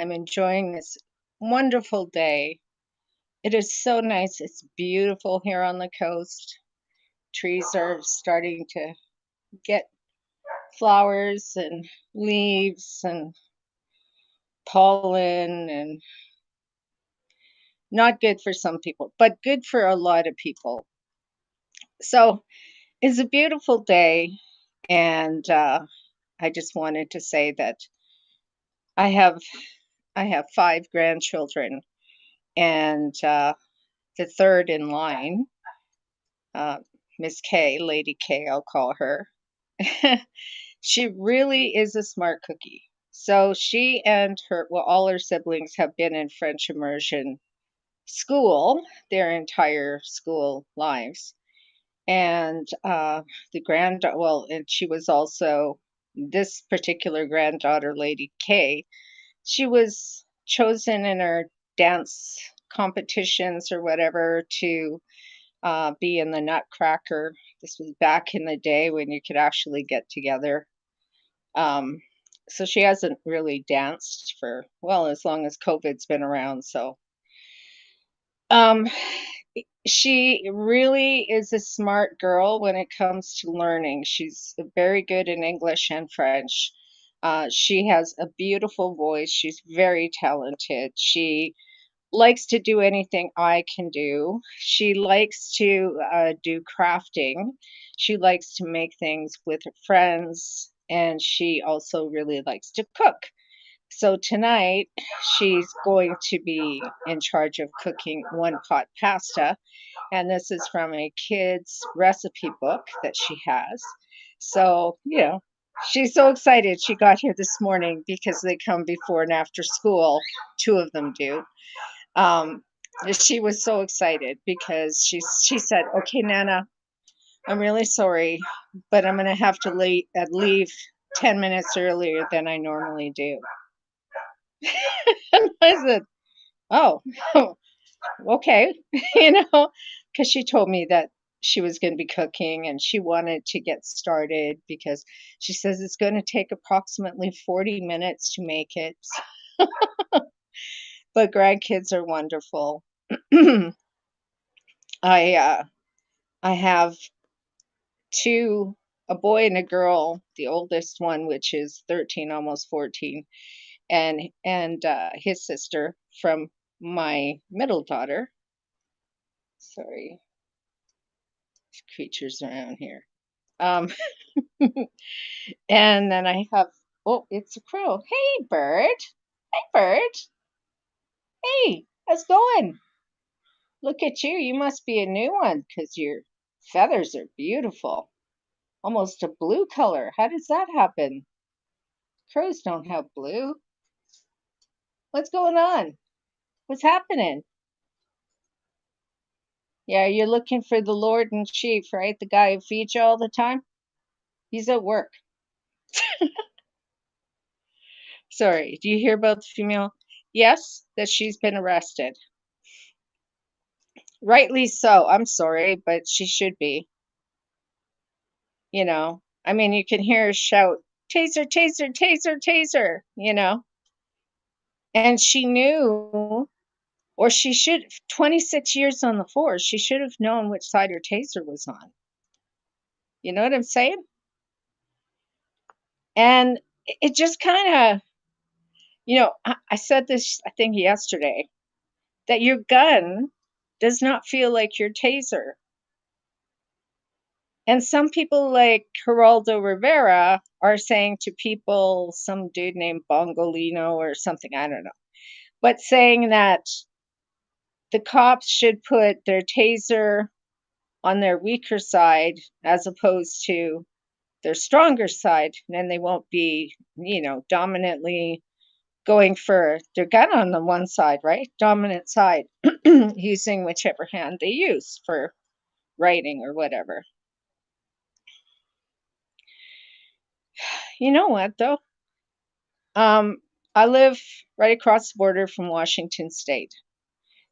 I'm enjoying this wonderful day. It is so nice. It's beautiful here on the coast. Trees are starting to get flowers and leaves and pollen, and not good for some people, but good for a lot of people. So it's a beautiful day, and I just wanted to say that I have I have five grandchildren, and the third in line, uh, Miss K, Lady K, I'll call her. She really is a smart cookie. So she and all her siblings have been in French immersion school their entire school lives. And and she was also this particular granddaughter, Lady K. She was chosen in her dance competitions or whatever to be in the Nutcracker. This was back in the day when you could actually get together. Um, so she hasn't really danced for, well, as long as COVID's been around. So um, she really is a smart girl when it comes to learning. She's very good in English and French. She has a beautiful voice. She's very talented. She likes to do anything I can do. She likes to do crafting. She likes to make things with her friends, and she also really likes to cook. So tonight, she's going to be in charge of cooking one pot pasta, and this is from a kid's recipe book that she has. So, she's so excited. She got here this morning because they come before and after school. Two of them do. Um, she was so excited because she said, "Okay, Nana, I'm really sorry, but I'm gonna have to leave 10 minutes earlier than I normally do." And I said, "Oh, okay," because she told me that she was going to be cooking and she wanted to get started because she says it's going to take approximately 40 minutes to make it. But grandkids are wonderful. I I have two, a boy and a girl, the oldest one, which is 13, almost 14, and his sister from my middle daughter. Sorry, creatures around here. Um, and then I have, oh, it's a crow. Hey, bird. Hey, bird. Hey, how's it going? Look at you. You must be a new one because your feathers are beautiful. Almost a blue color. How does that happen? Crows don't have blue. What's going on? What's happening? Yeah, you're looking for the Lord in chief, right? The guy who feeds you all the time? He's at work. Sorry, do you hear about the female? Yes, that she's been arrested. Rightly so. I'm sorry, but she should be, you know. I mean, you can hear her shout, "Taser, taser, taser, taser," And she knew, or she should, 26 years on the force, she should have known which side her taser was on. You know what I'm saying? And it just kind of, I said this, I think, yesterday, that your gun does not feel like your taser. And some people like Geraldo Rivera are saying to people, some dude named Bongolino or something, I don't know, but saying that the cops should put their taser on their weaker side as opposed to their stronger side. And then they won't be, dominantly going for their gun on the one side, right? Dominant side, using whichever hand they use for writing or whatever. You know what, though? Um, I live right across the border from Washington State,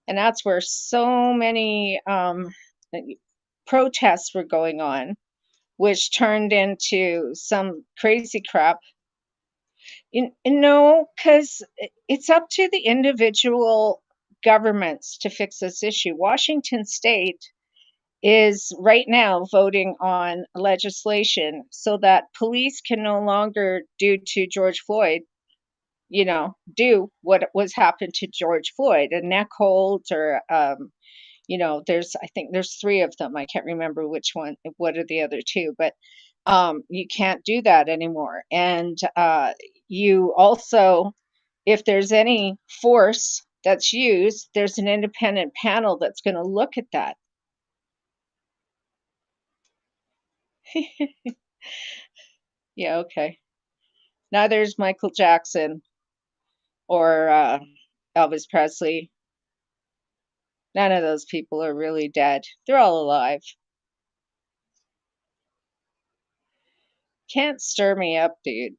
and that's where so many protests were going on, which turned into some crazy crap No, because it's up to the individual governments to fix this issue. Washington State is right now voting on legislation so that police can no longer do to George Floyd, do what was happened to George Floyd, a neck hold or I think there's three of them. I can't remember which one, what are the other two, but you can't do that anymore. And you also, if there's any force that's used, there's an independent panel that's going to look at that. Yeah, okay. Now there's Michael Jackson or Elvis Presley. None of those people are really dead. They're all alive. Can't stir me up, dude.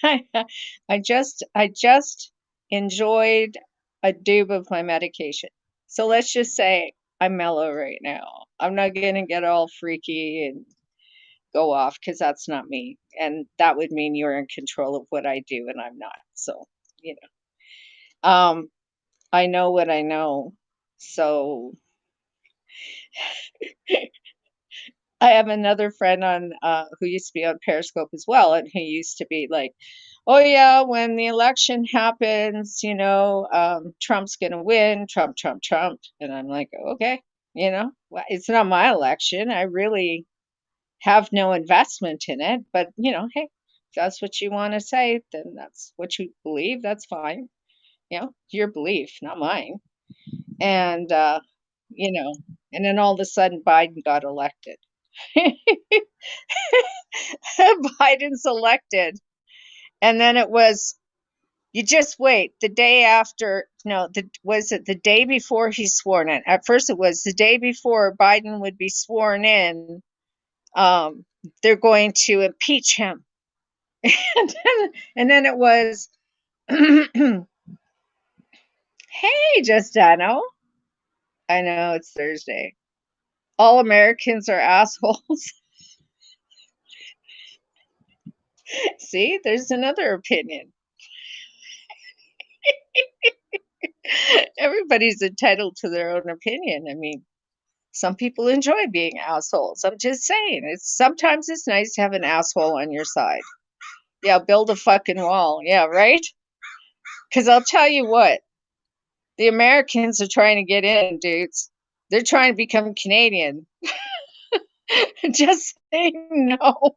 I just enjoyed a doob of my medication. So let's just say I'm mellow right now. I'm not gonna get all freaky and go off because that's not me. And that would mean you're in control of what I do and I'm not. So, you know. I know what I know. So I have another friend on who used to be on Periscope as well, and he used to be like, "Oh yeah, when the election happens, Trump's gonna win, Trump, Trump, Trump." And I'm like, "Okay, well, it's not my election. I really have no investment in it, but hey, if that's what you want to say, then that's what you believe. That's fine. Your belief, not mine." And you know, and then all of a sudden Biden got elected. Biden's elected. And then it was, you just wait, the day after, no, was it the day before he's sworn in? At first it was the day before Biden would be sworn in, um, they're going to impeach him. And then it was, hey, Justano. I know it's Thursday. All Americans are assholes. See, there's another opinion. Everybody's entitled to their own opinion. I mean, some people enjoy being assholes. I'm just saying, sometimes it's nice to have an asshole on your side. Yeah, build a fucking wall. Yeah, right? Because I'll tell you what, the Americans are trying to get in, dudes. They're trying to become Canadian. Just say no.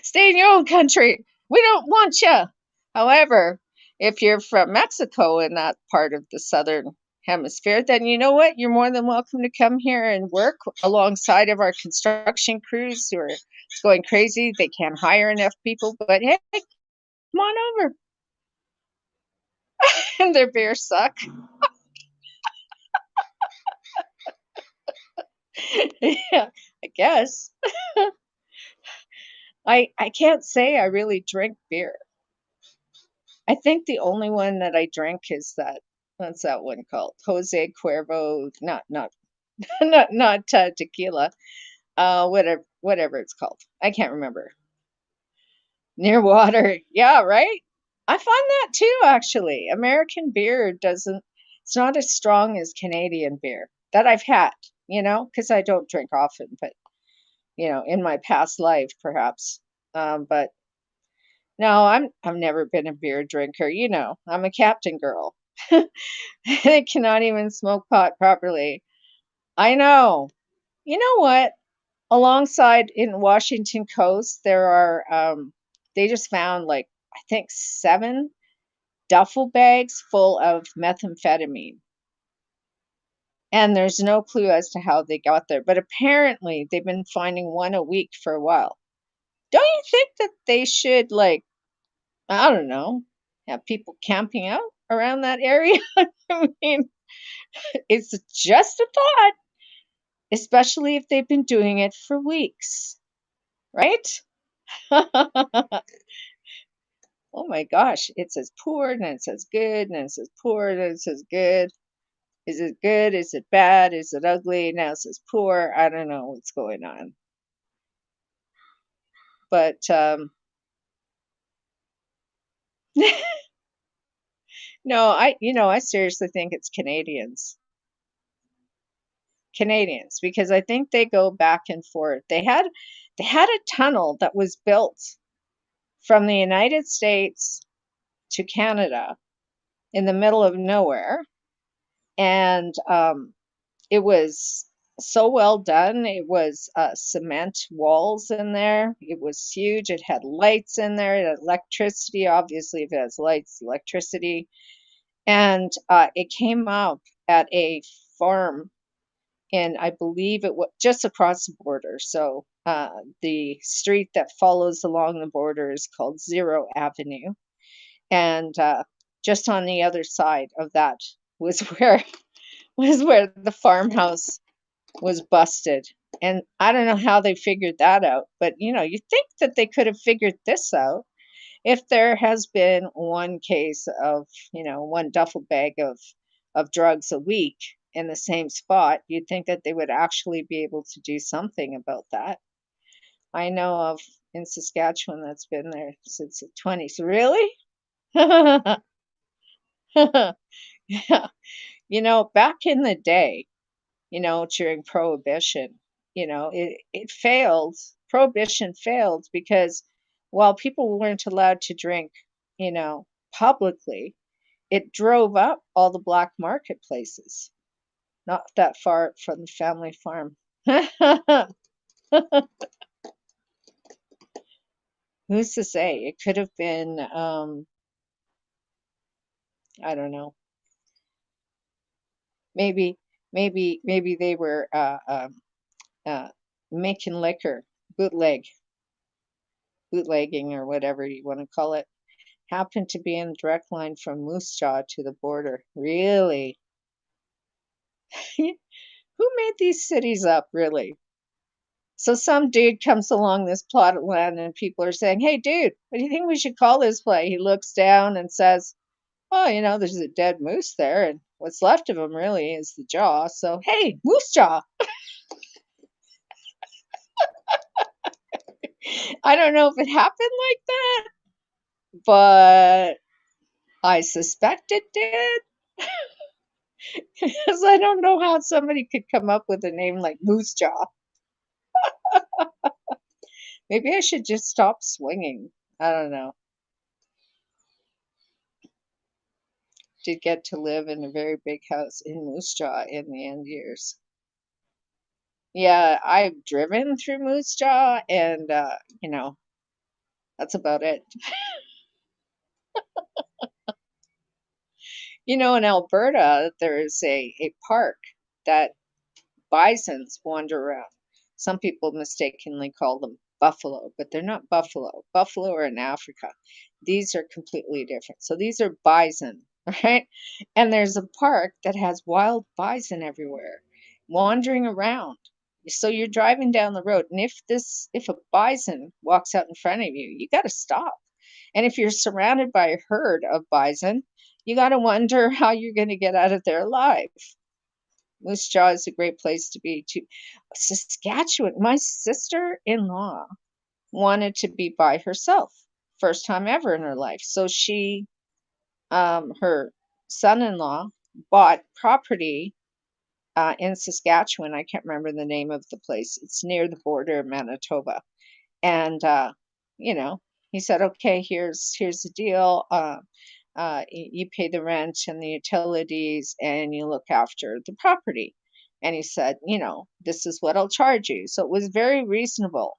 Stay in your own country. We don't want you. However, if you're from Mexico in that part of the southern hemisphere, then you know what? You're more than welcome to come here and work alongside of our construction crews who are going crazy. They can't hire enough people, but hey, come on over. And their beers suck. Yeah, I guess. I can't say I really drink beer. I think the only one that I drink is what's that one called? Jose Cuervo, not not tequila. Whatever it's called. I can't remember. Near water. Yeah, right? I find that too actually. American beer doesn't it's not as strong as Canadian beer that I've had, because I don't drink often, but in my past life perhaps. But no, I've never been a beer drinker. I'm a captain girl. I cannot even smoke pot properly. I know. You know what? Alongside in Washington Coast, there are they just found like I think 7 duffel bags full of methamphetamine. And there's no clue as to how they got there, but apparently they've been finding one a week for a while. Don't you think that they should like I don't know, have people camping out around that area? I mean, it's just a thought, especially if they've been doing it for weeks, right? Oh my gosh, it says poor, and it says good, and it says poor, and it says good. Is it good? Is it bad? Is it ugly? Now it says poor. I don't know what's going on. But no, I seriously think it's Canadians, because I think they go back and forth. They had a tunnel that was built from the United States to Canada in the middle of nowhere, and it was so well done. It was cement walls in there. It was huge. It had lights in there. It had electricity. Obviously, if it has lights, electricity. And it came up at a farm, and I believe it was just across the border. So the street that follows along the border is called Zero Avenue, and just on the other side of that was where the farmhouse was busted. And I don't know how they figured that out, but you think that they could have figured this out if there has been one case of, one duffel bag of drugs a week in the same spot. You'd think that they would actually be able to do something about that. I know of in Saskatchewan that's been there since the 20s. Really? Yeah. Back in the day, during Prohibition, it failed. Prohibition failed because while people weren't allowed to drink, publicly, it drove up all the black marketplaces, not that far from the family farm. Who's to say? It could have been, I don't know, maybe, maybe they were uh, making liquor, bootlegging, or whatever you want to call it. Happened to be in a direct line from Moose Jaw to the border. Really? Who made these cities up, really? So some dude comes along this plot of land, and people are saying, "Hey, dude, what do you think we should call this play?" He looks down and says, "Oh, there's a dead moose there, and what's left of him really is the jaw. So, hey, Moose Jaw." I don't know if it happened like that, but I suspect it did. Because I don't know how somebody could come up with a name like Moose Jaw. Maybe I should just stop swinging. I don't know. Did get to live in a very big house in Moose Jaw in the end years. Yeah, I've driven through Moose Jaw, and that's about it. In Alberta, there is a park that bisons wander around. Some people mistakenly call them buffalo, but they're not buffalo. Buffalo are in Africa. These are completely different. So these are bison, right? And there's a park that has wild bison everywhere, wandering around. So you're driving down the road, and if a bison walks out in front of you, you got to stop. And if you're surrounded by a herd of bison, you got to wonder how you're going to get out of there alive. Moose Jaw is a great place to be too. Saskatchewan, my sister-in-law wanted to be by herself, first time ever in her life. So her son-in-law bought property in Saskatchewan. I can't remember the name of the place. It's near the border of Manitoba. And you know, he said, "Okay, here's the deal. You pay the rent and the utilities, and you look after the property." And he said, "This is what I'll charge you." So it was very reasonable.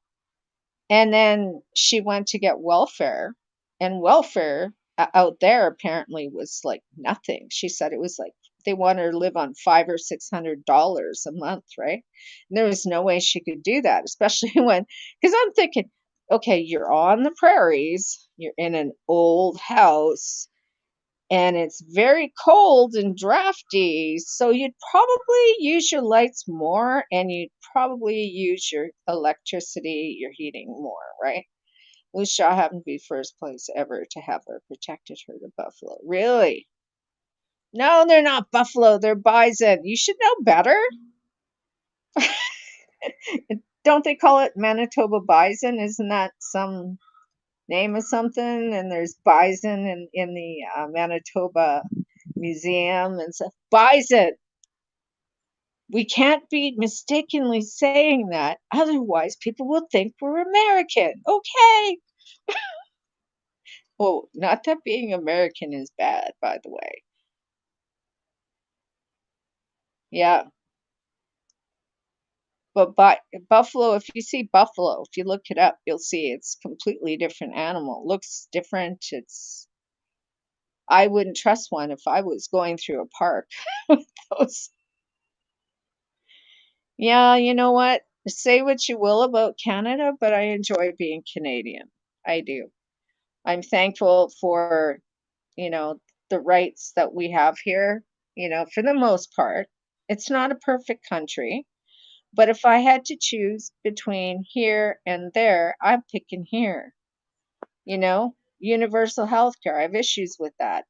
And then she went to get welfare, and welfare out there apparently was like nothing. She said it was like they wanted her to live on $500 or $600 a month, right? And there was no way she could do that, especially because I'm thinking, okay, you're on the prairies, you're in an old house, and it's very cold and drafty. So you'd probably use your lights more, and you'd probably use your electricity, your heating more, right? Moose Jaw happened to be first place ever to have a protected herd of buffalo. Really? No, they're not buffalo. They're bison. You should know better. don't they call it Manitoba bison? Isn't that some name of something? And there's bison in the Manitoba Museum and stuff. Bison. We can't be mistakenly saying that, otherwise people will think we're American. Okay. Oh, not that being American is bad, by the way. Yeah, but buffalo, if you see buffalo, if you look it up, you'll see it's completely different animal. Looks different. I wouldn't trust one if I was going through a park with those. Yeah, you know what? Say what you will about Canada, but I enjoy being Canadian. I do. I'm thankful for, you know, the rights that we have here, for the most part. It's not a perfect country, but if I had to choose between here and there, I'm picking here. Universal healthcare. I have issues with that.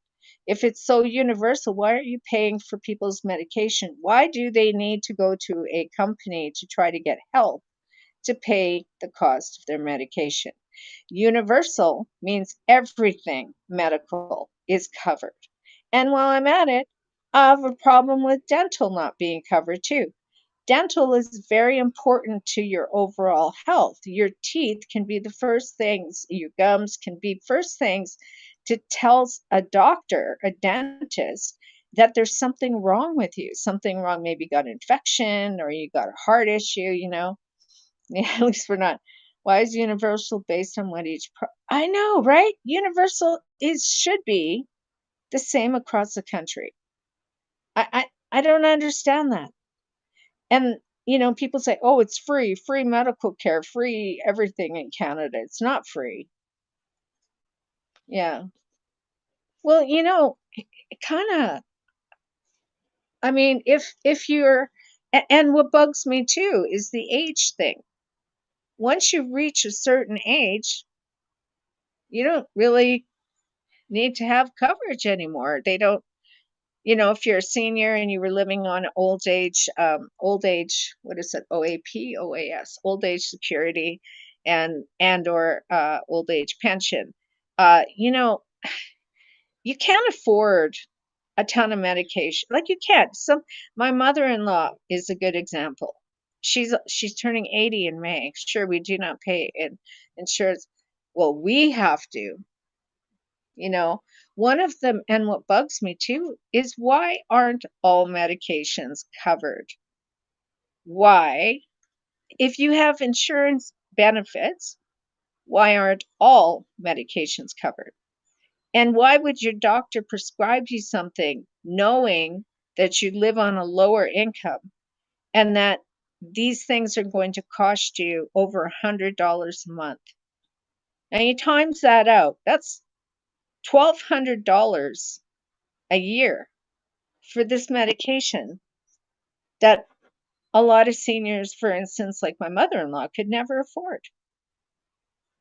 If it's so universal, why are you paying for people's medication? Why do they need to go to a company to try to get help to pay the cost of their medication? Universal means everything medical is covered. And while I'm at it, I have a problem with dental not being covered too. Dental is very important to your overall health. Your teeth can be the first things, your gums can be first things to tell a doctor, a dentist, that there's something wrong with you. Something wrong, maybe you got an infection or you got a heart issue. Yeah, at least we're not. Why is universal based on what I know, right? Universal is should be the same across the country. I don't understand that. And, people say, "Oh, it's free medical care, free everything in Canada." It's not free. Yeah. Well, it kinda I mean, if you're and what bugs me too is the age thing. Once you reach a certain age, you don't really need to have coverage anymore. They don't if you're a senior and you were living on old age, what is it? OAP, OAS, old age security and or old age pension. Uh, you know, you can't afford a ton of medication. Like you can't. My mother-in-law is a good example. She's turning 80 in May. Sure, we do not pay in insurance. Well, we have to, you know, one of them, and what bugs me too, is why aren't all medications covered? Why, if you have insurance benefits, why aren't all medications covered? And why would your doctor prescribe you something knowing that you live on a lower income and that these things are going to cost you over $100 a month? Now you times that out, that's $1,200 a year for this medication that a lot of seniors, for instance, like my mother-in-law, could never afford.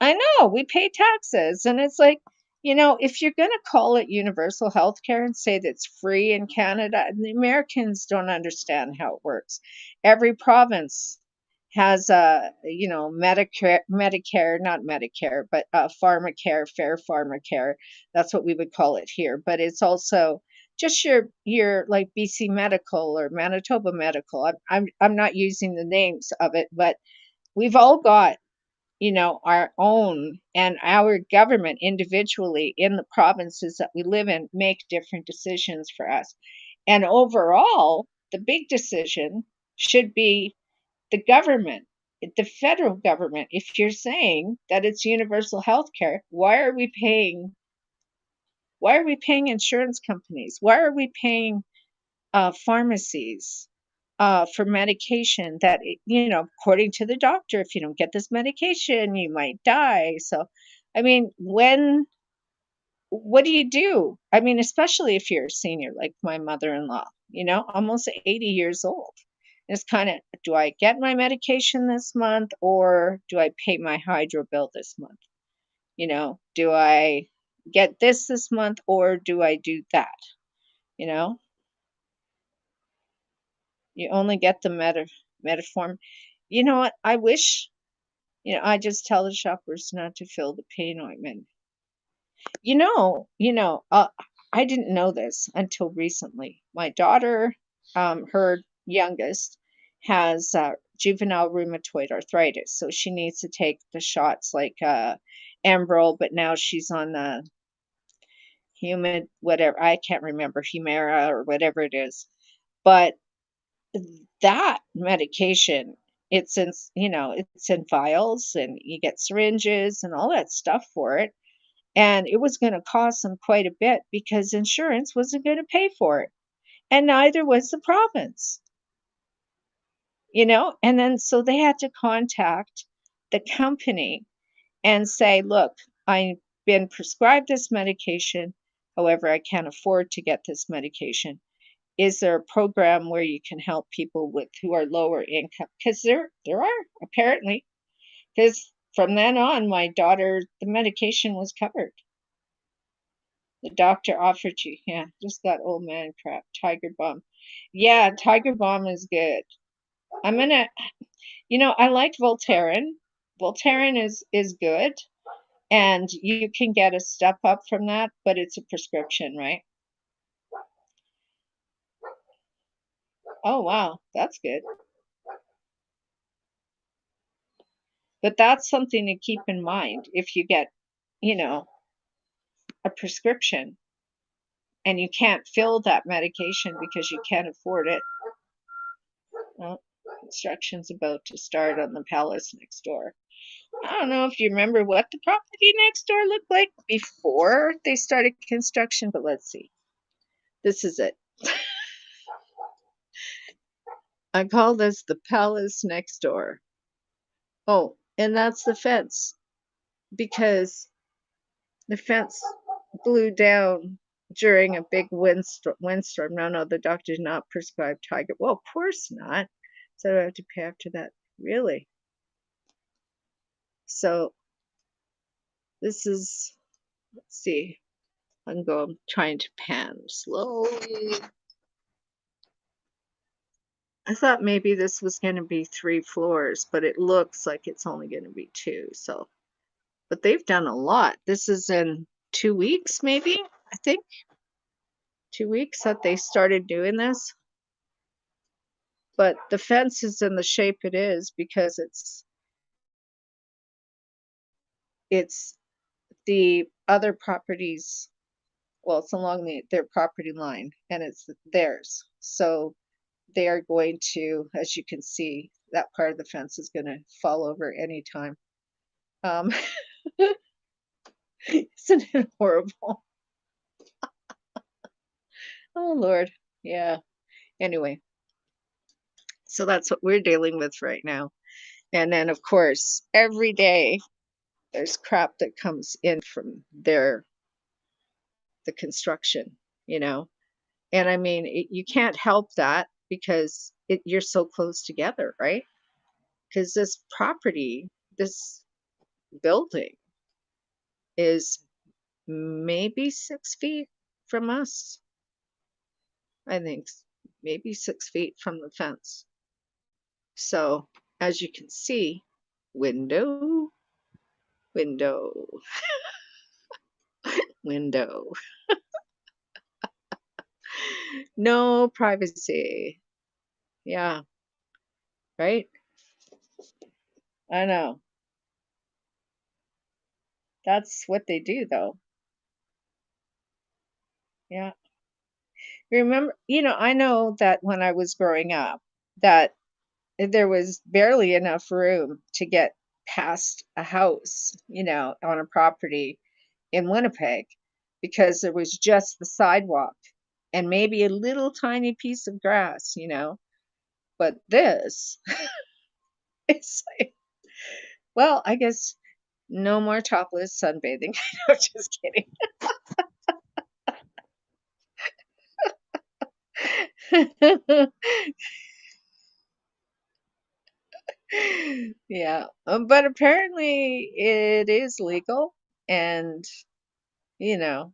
I know, we pay taxes, and it's like, if you're gonna call it universal health care and say that it's free in Canada, the Americans don't understand how it works. Every province has Medicare, not Medicare, but pharmacare, fair pharmacare. That's what we would call it here. But it's also just your like BC Medical or Manitoba Medical. I'm not using the names of it, but we've all got our own, and our government individually in the provinces that we live in make different decisions for us. And overall, the big decision should be the government, the federal government. If you're saying that it's universal health care, why are we paying insurance companies? Why are we paying pharmacies for medication that, according to the doctor, if you don't get this medication, you might die. So, I mean, what do you do? I mean, especially if you're a senior, like my mother-in-law, almost 80 years old. It's kind of, do I get my medication this month or do I pay my hydro bill this month? Do I get this month or do I do that? You know, you only get the metaform. You know what? I wish, I just tell the shoppers not to fill the pain ointment. I didn't know this until recently. My daughter, her youngest, has juvenile rheumatoid arthritis, so she needs to take the shots like Enbrel, but now she's on the humid, whatever, I can't remember, Humira or whatever it is. But that medication, it's in vials and you get syringes and all that stuff for it. And it was going to cost them quite a bit because insurance wasn't going to pay for it. And neither was the province, And then so they had to contact the company and say, look, I've been prescribed this medication. However, I can't afford to get this medication. Is there a program where you can help people with who are lower income? Because there are apparently. Because from then on, my daughter, the medication was covered. The doctor offered you, yeah, just that old man crap. Tiger Balm, yeah, Tiger Balm is good. I'm gonna, I like Voltaren. Voltaren is good, and you can get a step up from that, but it's a prescription, right? Oh wow, that's good. But that's something to keep in mind if you get, you know, a prescription and you can't fill that medication because you can't afford it. Well, construction's about to start on the palace next door. I don't know if you remember what the property next door looked like before they started construction, but let's see. This is it. I call this the palace next door. Oh, and that's the fence because the fence blew down during a big windstorm. No, the doctor did not prescribe Tiger. Well, of course not. So I have to pay after that. Really? So this is, let's see. I'm trying to pan slowly. I thought maybe this was going to be 3 floors, but it looks like it's only going to be 2. So, but they've done a lot. This is in 2 weeks, maybe, I think. 2 weeks that they started doing this. But the fence is in the shape it is because it's the other properties, well, it's along their property line and it's theirs. So they are going to, as you can see, that part of the fence is going to fall over anytime. Um, isn't it horrible? Oh, Lord. Yeah. Anyway, so that's what we're dealing with right now. And then, of course, every day there's crap that comes in from the construction, you know? And I mean, you can't help that because you're so close together, right? Because this property, this building is maybe 6 feet from us. I think maybe 6 feet from the fence. So as you can see, window, window, window. No privacy. Yeah, right? I know. That's what they do, though. Yeah. Remember, I know that when I was growing up, that there was barely enough room to get past a house, on a property in Winnipeg because there was just the sidewalk and maybe a little tiny piece of grass. But this, it's like, well, I guess no more topless sunbathing. No, just kidding. Yeah, but apparently it is legal, and you know,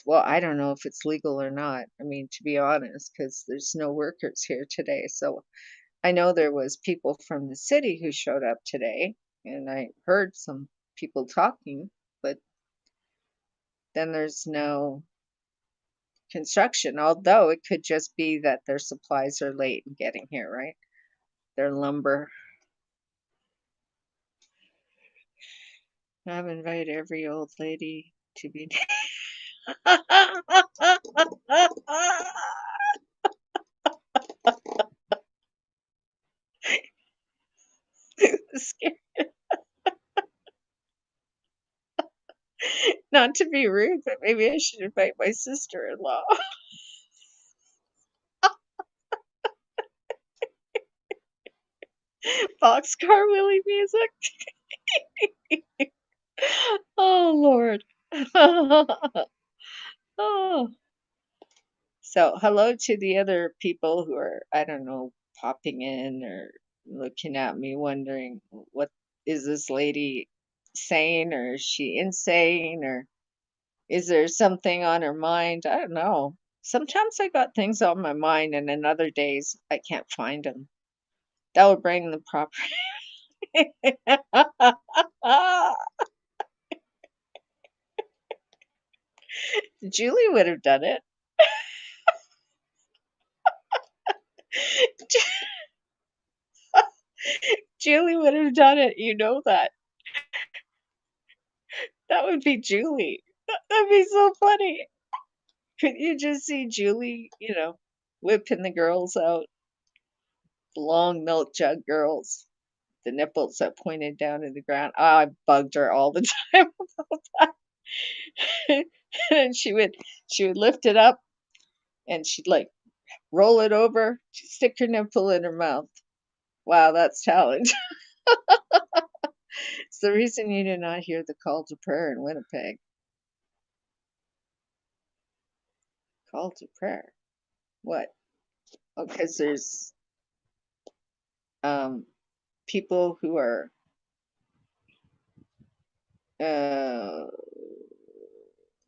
well, I don't know if it's legal or not. I mean, to be honest, because there's no workers here today, so I know there was people from the city who showed up today, and I heard some people talking, but then there's no construction, although it could just be that their supplies are late in getting here, right? Their lumber. I've invited every old lady to be scared. Not to be rude, but maybe I should invite my sister-in-law. Boxcar Willie music. Oh Lord. Oh. So hello to the other people who are, I don't know, popping in or looking at me wondering what is this lady saying, or is she insane, or is there something on her mind? I don't know. Sometimes I got things on my mind and then other days I can't find them. That would bring the proper Julie would have done it. Julie would have done it. You know that. That would be Julie. That'd be so funny. Could you just see Julie, whipping the girls out, the long milk jug girls, the nipples that pointed down to the ground. I bugged her all the time about that. And she would lift it up and she'd like roll it over, she'd stick her nipple in her mouth. Wow, that's talent. It's the reason you did not hear the call to prayer in Winnipeg. Call to prayer. What? Oh, because there's people who are uh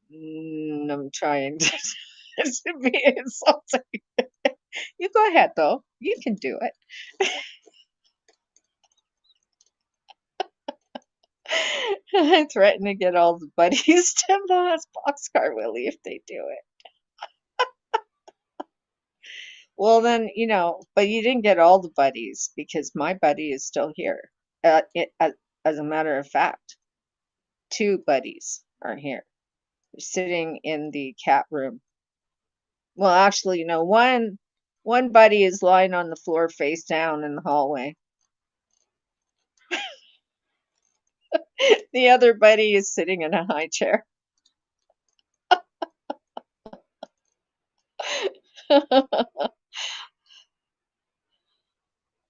I'm trying to, to be insulting. You go ahead though. You can do it. I threaten to get all the buddies to Boxcar Willie if they do it. Well, then, but you didn't get all the buddies because my buddy is still here. As a matter of fact, two buddies are here. They're sitting in the cat room. Well, actually, one buddy is lying on the floor face down in the hallway. The other buddy is sitting in a high chair.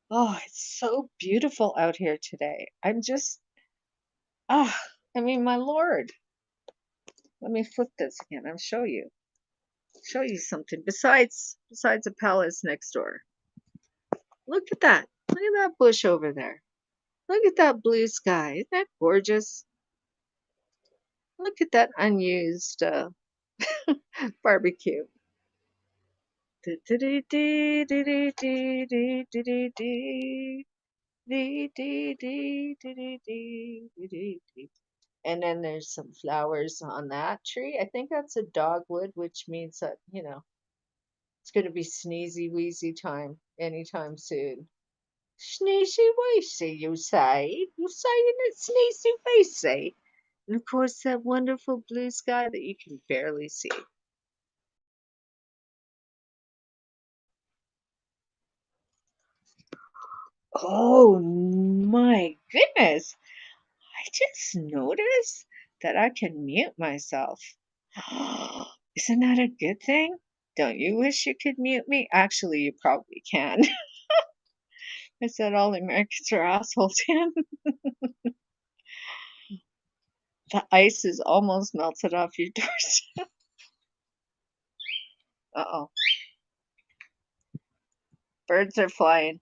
Oh, it's so beautiful out here today. I'm just, ah, I mean, my Lord. Let me flip this again. I'll show you something besides the palace next door. Look at that. Look at that bush over there. Look at that blue sky. Isn't that gorgeous? Look at that unused barbecue. And then there's some flowers on that tree. I think that's a dogwood, which means that, it's going to be sneezy wheezy time anytime soon. Sneezy weezy, you say? You saying it sneezy weezy? And of course, that wonderful blue sky that you can barely see. Oh my goodness. I just noticed that I can mute myself. Isn't that a good thing? Don't you wish you could mute me? Actually, you probably can. I said all Americans are assholes. The ice is almost melted off your doorstep. Uh-oh. Birds are flying.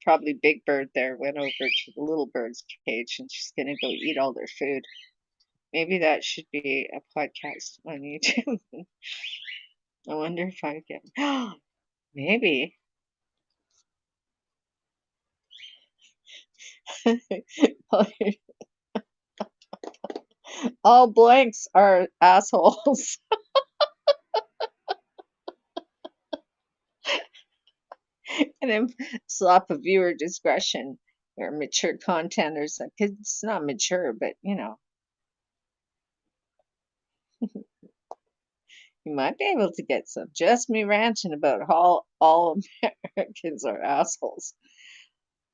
Probably Big Bird there went over to the little bird's cage and she's going to go eat all their food. Maybe that should be a podcast on YouTube. I wonder if I get maybe. All blanks are assholes. And then slap a viewer discretion or mature content or something. 'Cause it's not mature, but you might be able to get some. Just me ranting about how all Americans are assholes.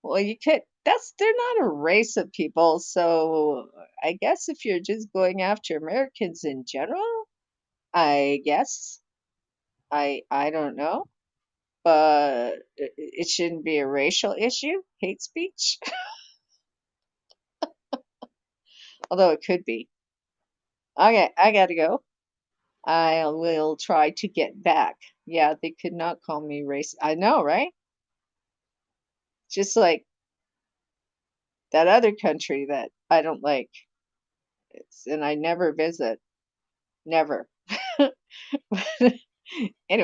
Well, you could they're not a race of people, so I guess if you're just going after Americans in general, I guess I don't know, but it shouldn't be a racial issue, hate speech, although it could be. Okay, I gotta go. I will try to get back. Yeah, they could not call me race. I know, right? Just like that other country that I don't like, and I never visit. Never. Anyway.